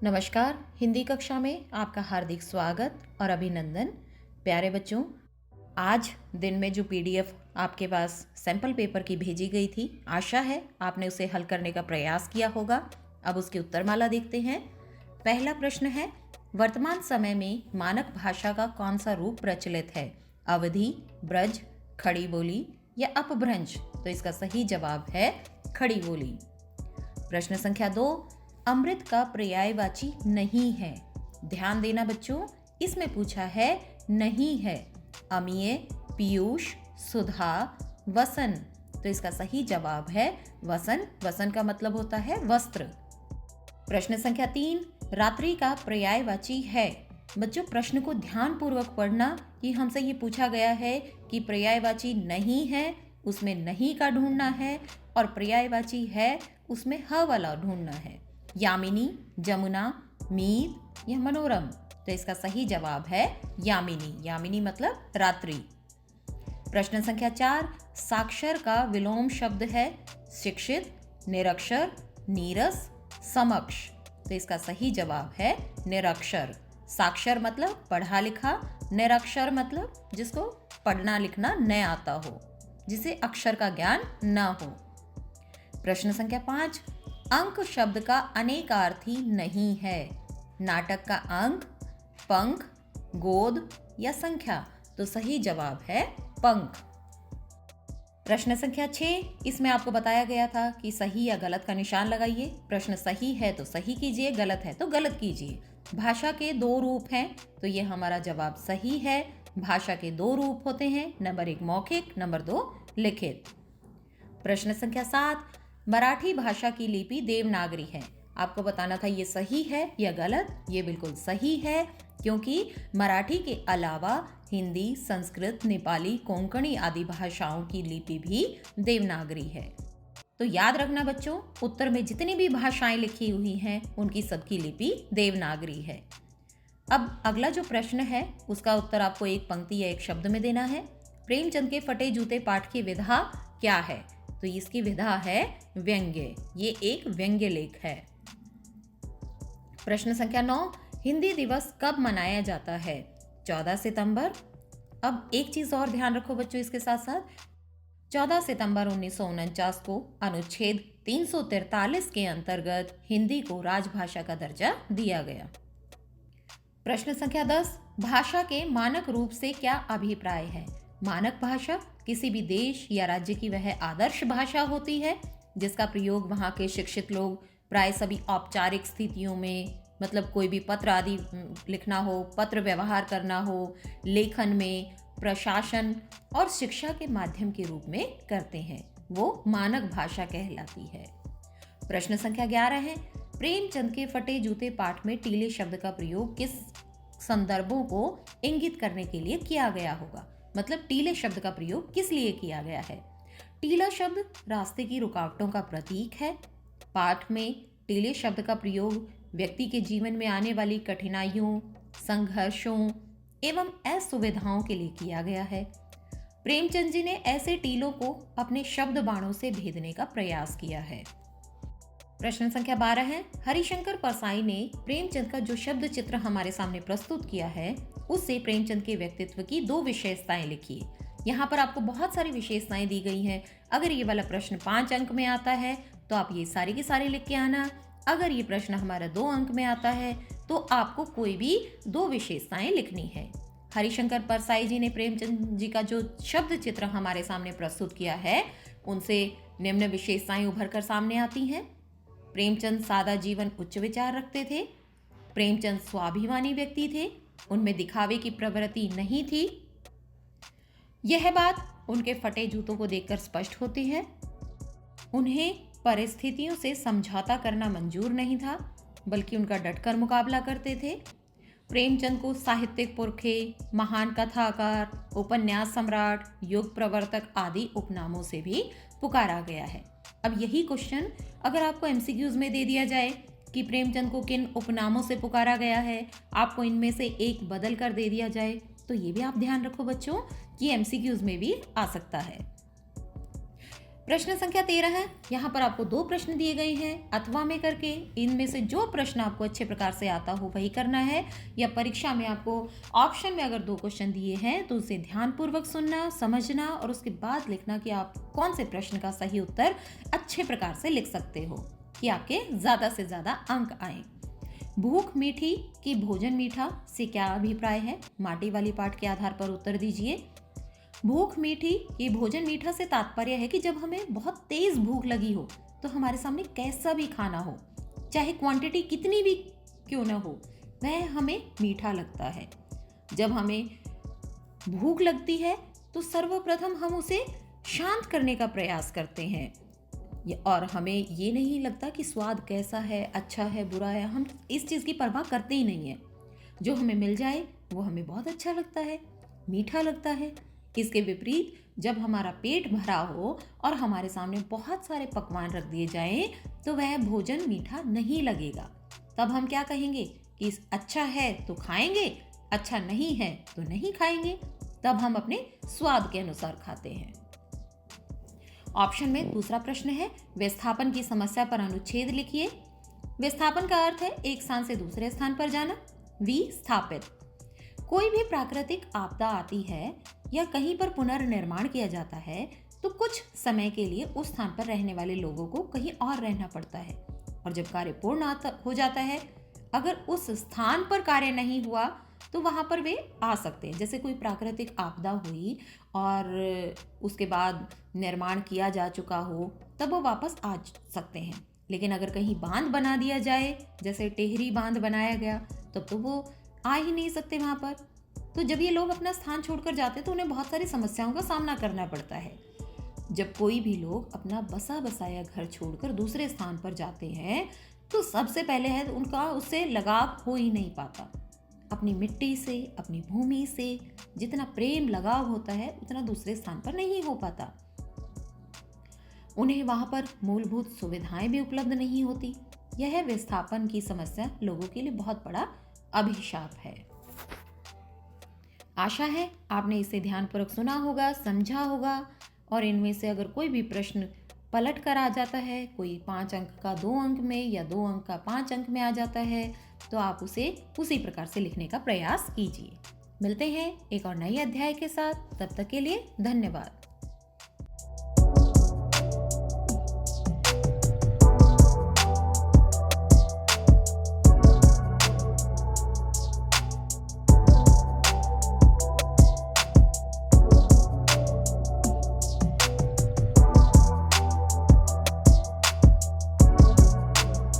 नमस्कार। हिंदी कक्षा में आपका हार्दिक स्वागत और अभिनंदन। प्यारे बच्चों, आज दिन में जो पीडीएफ आपके पास सैंपल पेपर की भेजी गई थी, आशा है आपने उसे हल करने का प्रयास किया होगा। अब उसकी उत्तरमाला देखते हैं। पहला प्रश्न है, वर्तमान समय में मानक भाषा का कौन सा रूप प्रचलित है? अवधी, ब्रज, खड़ी बोली या अपभ्रंश? तो इसका सही जवाब है खड़ी बोली। प्रश्न संख्या 2, अमृत का पर्यायवाची नहीं है। ध्यान देना बच्चों, इसमें पूछा है नहीं है। अमीय, पीयूष, सुधा, वसन। तो इसका सही जवाब है वसन। वसन का मतलब होता है वस्त्र। प्रश्न संख्या 3, रात्रि का पर्यायवाची है। बच्चों, प्रश्न को ध्यानपूर्वक पढ़ना कि हमसे ये पूछा गया है कि पर्यायवाची नहीं है, उसमें नहीं का ढूंढना है, और पर्यायवाची है, उसमें ह वाला ढूंढना है। यामिनी, जमुना, मीत या मनोरम? तो इसका सही जवाब है यामिनी। यामिनी मतलब रात्रि। प्रश्न संख्या 4, साक्षर का विलोम शब्द है शिक्षित, निरक्षर, नीरस, समक्ष? तो इसका सही जवाब है निरक्षर। साक्षर मतलब पढ़ा लिखा, निरक्षर मतलब जिसको पढ़ना लिखना न आता हो, जिसे अक्षर का ज्ञान न हो। प्रश्न संख्या 5, अंक शब्द का अनेकार्थी नहीं है। नाटक का अंक, पंख, गोद या संख्या? तो सही जवाब है पंख। प्रश्न संख्या 6, इसमें आपको बताया गया था कि सही या गलत का निशान लगाइए। प्रश्न सही है तो सही कीजिए, गलत है तो गलत कीजिए। भाषा के 2 रूप हैं, तो ये हमारा जवाब सही है। भाषा के 2 रूप होते हैं, नंबर 1 मौखिक, नंबर 2 लिखित। प्रश्न संख्या 7, मराठी भाषा की लिपि देवनागरी है। आपको बताना था ये सही है या गलत। ये बिल्कुल सही है, क्योंकि मराठी के अलावा हिंदी, संस्कृत, नेपाली, कोंकणी आदि भाषाओं की लिपि भी देवनागरी है। तो याद रखना बच्चों, उत्तर में जितनी भी भाषाएं लिखी हुई हैं उनकी सबकी लिपि देवनागरी है। अब अगला जो प्रश्न है उसका उत्तर आपको एक पंक्ति या एक शब्द में देना है। प्रेमचंद के फटे जूते पाठ की विधा क्या है? तो इसकी विधा है व्यंग्य। ये एक व्यंग्य लेख है। प्रश्न संख्या 9, हिंदी दिवस कब मनाया जाता है? 14 सितंबर। अब एक चीज और ध्यान रखो बच्चों इसके साथ साथ, 14 सितंबर 1949 को अनुच्छेद 343 के अंतर्गत हिंदी को राजभाषा का दर्जा दिया गया। प्रश्न संख्या 10, भाषा के मानक रूप से क्या अभिप्राय है? मानक भाषा किसी भी देश या राज्य की वह आदर्श भाषा होती है जिसका प्रयोग वहाँ के शिक्षित लोग प्राय सभी औपचारिक स्थितियों में, मतलब कोई भी पत्र आदि लिखना हो, पत्र व्यवहार करना हो, लेखन में, प्रशासन और शिक्षा के माध्यम के रूप में करते हैं, वो मानक भाषा कहलाती है। प्रश्न संख्या 11 है, प्रेमचंद के फटे जूते पाठ में टीले शब्द का प्रयोग किस संदर्भों को इंगित करने के लिए किया गया होगा? मतलब टीले शब्द का प्रयोग किस लिए किया गया है? टीला शब्द रास्ते की रुकावटों का प्रतीक है। पाठ में टीले शब्द का प्रयोग व्यक्ति के जीवन में आने वाली कठिनाइयों, संघर्षों एवं असुविधाओं के लिए किया गया है। प्रेमचंद जी ने ऐसे टीलों को अपने शब्द बाणों से भेदने का प्रयास किया है। प्रश्न संख्या 12 है, हरिशंकर परसाई ने प्रेमचंद का जो शब्द चित्र हमारे सामने प्रस्तुत किया है उससे प्रेमचंद के व्यक्तित्व की 2 विशेषताएं लिखिए। यहाँ पर आपको बहुत सारी विशेषताएं दी गई हैं। अगर ये वाला प्रश्न 5 अंक में आता है तो आप ये सारे के सारे लिख के आना। अगर ये प्रश्न हमारा 2 अंक में आता है तो आपको कोई भी 2 विशेषताएं लिखनी है। हरिशंकर परसाई जी ने प्रेमचंद जी का जो शब्द चित्र हमारे सामने प्रस्तुत किया है उनसे निम्न विशेषताएं उभर कर सामने आती हैं। प्रेमचंद सादा जीवन उच्च विचार रखते थे। प्रेमचंद स्वाभिमानी व्यक्ति थे, उनमें दिखावे की प्रवृत्ति नहीं थी। यह बात उनके फटे जूतों को देखकर स्पष्ट होती है। उन्हें परिस्थितियों से समझौता करना मंजूर नहीं था, बल्कि उनका डटकर मुकाबला करते थे। प्रेमचंद को साहित्यिक पुरखे, महान कथाकार, उपन्यास सम्राट, युग प्रवर्तक आदि उपनामों से भी पुकारा गया है। अब यही क्वेश्चन अगर आपको एमसीक्यूज में दे दिया जाए कि प्रेमचंद को किन उपनामों से पुकारा गया है, आपको इनमें से एक बदल कर दे दिया जाए, तो ये भी आप ध्यान रखो बच्चों कि एमसीक्यूज में भी आ सकता है। प्रश्न संख्या 13 है। यहाँ पर आपको 2 प्रश्न दिए गए हैं अथवा में करके। इनमें से जो प्रश्न आपको अच्छे प्रकार से आता हो वही करना है, या परीक्षा में आपको ऑप्शन में अगर 2 क्वेश्चन दिए हैं तो उसे ध्यानपूर्वक सुनना, समझना और उसके बाद लिखना कि आप कौन से प्रश्न का सही उत्तर अच्छे प्रकार से लिख सकते हो कि आपके ज़्यादा से ज़्यादा अंक आए। भूख मीठी कि भोजन मीठा से क्या अभिप्राय है? माटी वाली पाठ के आधार पर उत्तर दीजिए। भूख मीठी कि भोजन मीठा से तात्पर्य है कि जब हमें बहुत तेज भूख लगी हो तो हमारे सामने कैसा भी खाना हो, चाहे क्वांटिटी कितनी भी क्यों ना हो, वह हमें मीठा लगता है। जब हमें भूख लगती है तो सर्वप्रथम हम उसे शांत करने का प्रयास करते हैं, और हमें ये नहीं लगता कि स्वाद कैसा है, अच्छा है, बुरा है, हम इस चीज़ की परवाह करते ही नहीं है। जो हमें मिल जाए वो हमें बहुत अच्छा लगता है, मीठा लगता है। इसके विपरीत जब हमारा पेट भरा हो और हमारे सामने बहुत सारे पकवान रख दिए जाएं तो वह भोजन मीठा नहीं लगेगा। तब हम क्या कहेंगे कि अच्छा है तो खाएंगे, अच्छा नहीं है तो नहीं खाएंगे। तब हम अपने स्वाद के अनुसार खाते हैं। ऑप्शन में दूसरा प्रश्न है, विस्थापन की समस्या पर अनुच्छेद लिखिए। विस्थापन का अर्थ है एक स्थान से दूसरे स्थान पर जाना। विस्थापित, कोई भी प्राकृतिक आपदा आती है या कहीं पर पुनर्निर्माण किया जाता है तो कुछ समय के लिए उस स्थान पर रहने वाले लोगों को कहीं और रहना पड़ता है, और जब कार्य पूर्ण हो जाता है, अगर उस स्थान पर कार्य नहीं हुआ तो वहां पर वे आ सकते हैं। जैसे कोई प्राकृतिक आपदा हुई और उसके बाद निर्माण किया जा चुका हो तब वो वापस आ सकते हैं। लेकिन अगर कहीं बांध बना दिया जाए, जैसे टेहरी बांध बनाया गया, तब तो वो आ ही नहीं सकते वहां पर। तो जब ये लोग अपना स्थान छोड़कर जाते हैं तो उन्हें बहुत सारी समस्याओं का सामना करना पड़ता है। जब कोई भी लोग अपना बसा बसाया घर छोड़कर दूसरे स्थान पर जाते हैं तो सबसे पहले है उनका उससे लगाव हो ही नहीं पाता। अपनी मिट्टी से, अपनी भूमि से जितना प्रेम लगाव होता है उतना दूसरे स्थान पर नहीं हो पाता। उन्हें वहां पर मूलभूत सुविधाएं भी उपलब्ध नहीं होती। यह विस्थापन की समस्या लोगों के लिए बहुत बड़ा अभिशाप है। आशा है आपने इसे ध्यानपूर्वक सुना होगा, समझा होगा, और इनमें से अगर कोई भी प्रश्न पलट कर आ जाता है, कोई 5 अंक का 2 अंक में या 2 अंक का 5 अंक में आ जाता है, तो आप उसे उसी प्रकार से लिखने का प्रयास कीजिए। मिलते हैं एक और नए अध्याय के साथ, तब तक के लिए धन्यवाद।